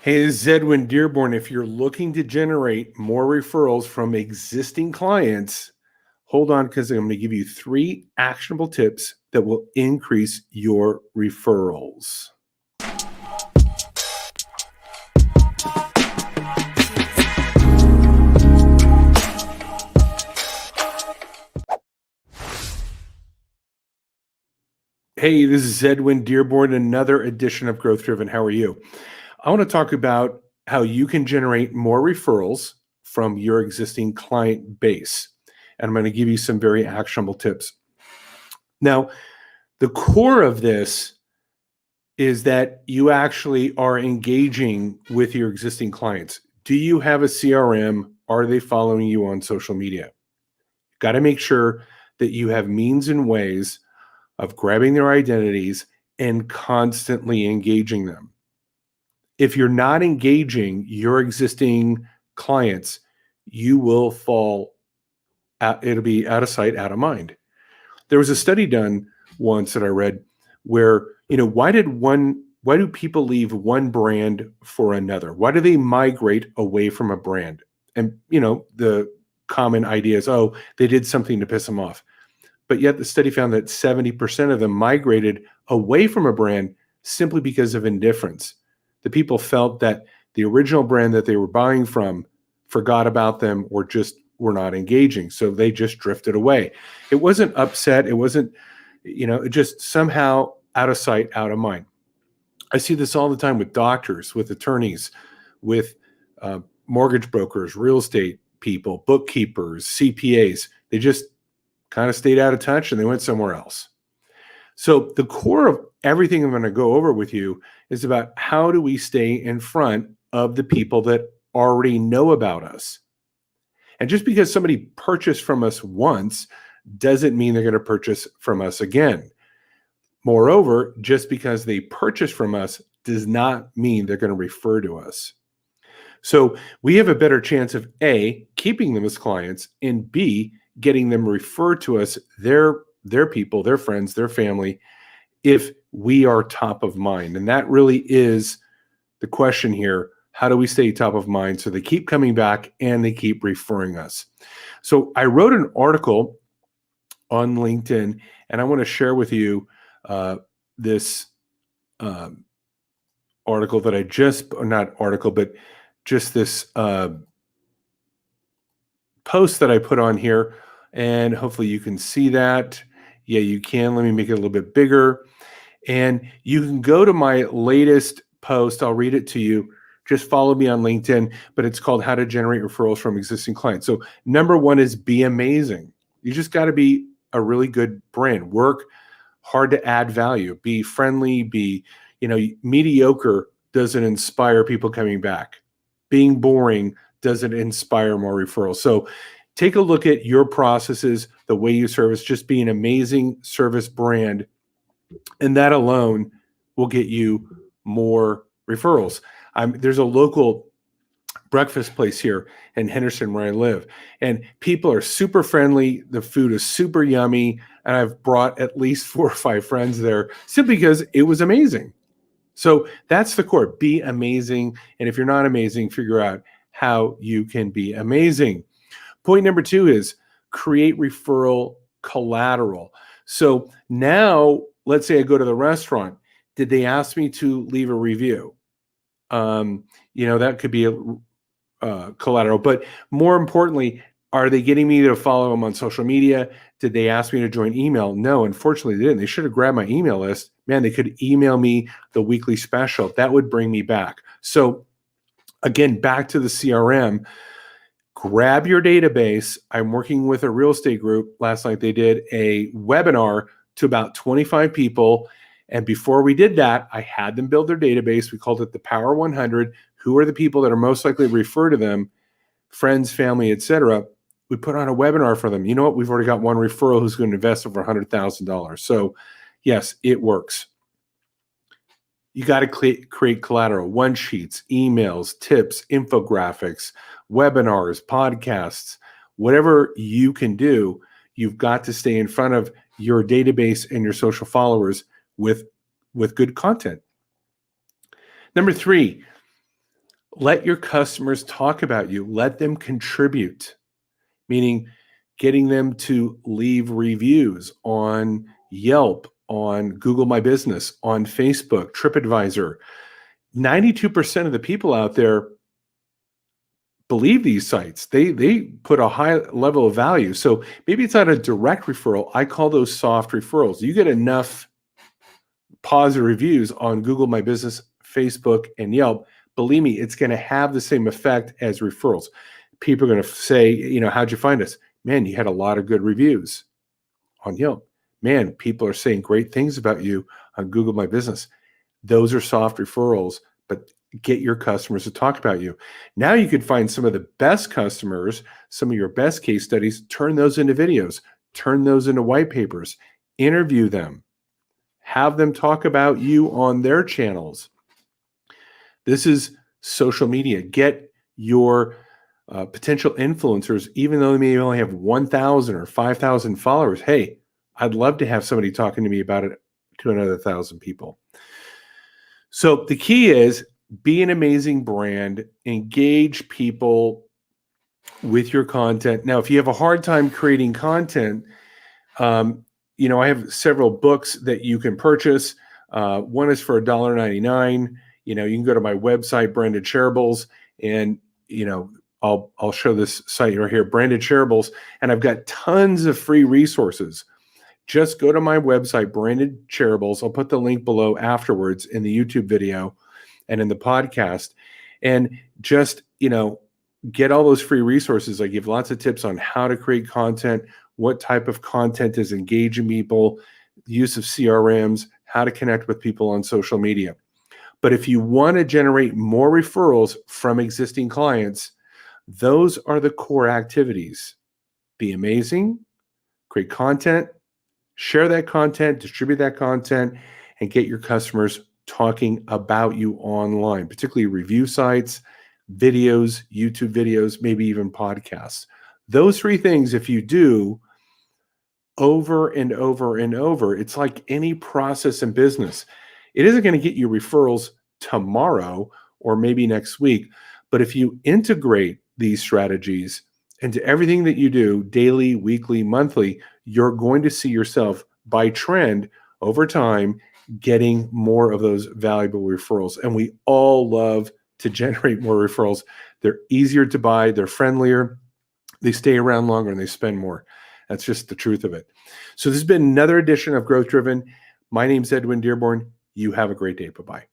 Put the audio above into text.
Hey, this is Edwin Dearborn. If you're looking to generate more referrals from existing clients, hold on because I'm going to give you 3 actionable tips that will increase your referrals. Hey, this is Edwin Dearborn, another edition of Growth Driven. How are you? I want to talk about how you can generate more referrals from your existing client base. And I'm going to give you some very actionable tips. Now, the core of this is that you actually are engaging with your existing clients. Do you have a CRM? Are they following you on social media? Got to make sure that you have means and ways of grabbing their identities and constantly engaging them. If you're not engaging your existing clients, you will fall out, it'll be out of sight, out of mind. There was a study done once that I read where, why do people leave one brand for another? Why do they migrate away from a brand? And, the common idea is, oh, they did something to piss them off. But yet the study found that 70% of them migrated away from a brand simply because of indifference. The people felt that the original brand that they were buying from forgot about them or just were not engaging. So they just drifted away. It wasn't upset. It wasn't, it just somehow out of sight, out of mind. I see this all the time with doctors, with attorneys, with mortgage brokers, real estate people, bookkeepers, CPAs. They just kind of stayed out of touch and they went somewhere else. So the core of everything I'm going to go over with you is about how do we stay in front of the people that already know about us. And just because somebody purchased from us once doesn't mean they're going to purchase from us again. Moreover, just because they purchase from us does not mean they're going to refer to us. So we have a better chance of A, keeping them as clients, and B, getting them referred to us, their people, their friends, their family, if we are top of mind. And that really is the question here. How do we stay top of mind so they keep coming back and they keep referring us? So I wrote an article on LinkedIn, and I want to share with you this article that I just, not article, but just this post that I put on here. And hopefully you can see that. Yeah, you can. Let me make it a little bit bigger. And you can go to my latest post. I'll read it to you. Just follow me on LinkedIn, but it's called How to Generate Referrals from Existing Clients. So number 1 is be amazing. You just got to be a really good brand. Work hard to add value. Be friendly. Be, mediocre doesn't inspire people coming back. Being boring doesn't inspire more referrals. So take a look at your processes, the way you service, just be an amazing service brand. And that alone will get you more referrals. There's a local breakfast place here in Henderson where I live, and people are super friendly. The food is super yummy. And I've brought at least 4 or 5 friends there simply because it was amazing. So that's the core. Be amazing. And if you're not amazing, figure out how you can be amazing. Point number 2 is create referral collateral. So now, let's say I go to the restaurant. Did they ask me to leave a review? That could be a collateral. But more importantly, are they getting me to follow them on social media? Did they ask me to join email? No, unfortunately, they didn't. They should have grabbed my email list. Man, they could email me the weekly special. That would bring me back. So again, back to the CRM. Grab your database. I'm working with a real estate group. Last night they did a webinar to about 25 people. And before we did that, I had them build their database. We called it the Power 100. Who are the people that are most likely to refer to them? Friends, family, etc. We put on a webinar for them. You know what? We've already got one referral who's going to invest over $100,000. So yes, it works. You got to create collateral, one sheets, emails, tips, infographics, webinars, podcasts, whatever you can do. You've got to stay in front of your database and your social followers with good content. Number 3, Let your customers talk about you. Let them contribute, meaning getting them to leave reviews on Yelp, on Google My Business, on Facebook, TripAdvisor. 92% of the people out there believe these sites. They put a high level of value. So maybe it's not a direct referral. I call those soft referrals. You get enough positive reviews on Google My Business, Facebook, and Yelp. Believe me, it's going to have the same effect as referrals. People are going to say, how'd you find us? Man, you had a lot of good reviews on Yelp. Man, people are saying great things about you on Google My Business. Those are soft referrals, but get your customers to talk about you. Now you can find some of the best customers, some of your best case studies, turn those into videos, turn those into white papers, interview them, have them talk about you on their channels. This is social media. Get your potential influencers, even though they may only have 1,000 or 5,000 followers. Hey, I'd love to have somebody talking to me about it to another 1,000 people. So the key is be an amazing brand, engage people with your content. Now, if you have a hard time creating content, I have several books that you can purchase. One is for $1.99. You can go to my website, Branded Shareables, and I'll show this site right here, Branded Shareables, and I've got tons of free resources. Just go to my website, Branded Shareables. I'll put the link below afterwards in the YouTube video and in the podcast. And just, get all those free resources. I give lots of tips on how to create content, what type of content is engaging people, use of CRMs, how to connect with people on social media. But if you want to generate more referrals from existing clients, those are the core activities. Be amazing, create content, share that content, distribute that content, and get your customers talking about you online, particularly review sites, videos, YouTube videos, maybe even podcasts. Those three things, if you do over and over and over, it's like any process in business. It isn't going to get you referrals tomorrow or maybe next week, but if you integrate these strategies into everything that you do daily, weekly, monthly, you're going to see yourself by trend over time getting more of those valuable referrals. And we all love to generate more referrals. They're easier to buy, they're friendlier, they stay around longer, and they spend more. That's just the truth of it. So this has been another edition of Growth Driven. My name's Edwin Dearborn. You have a great day. Bye-bye.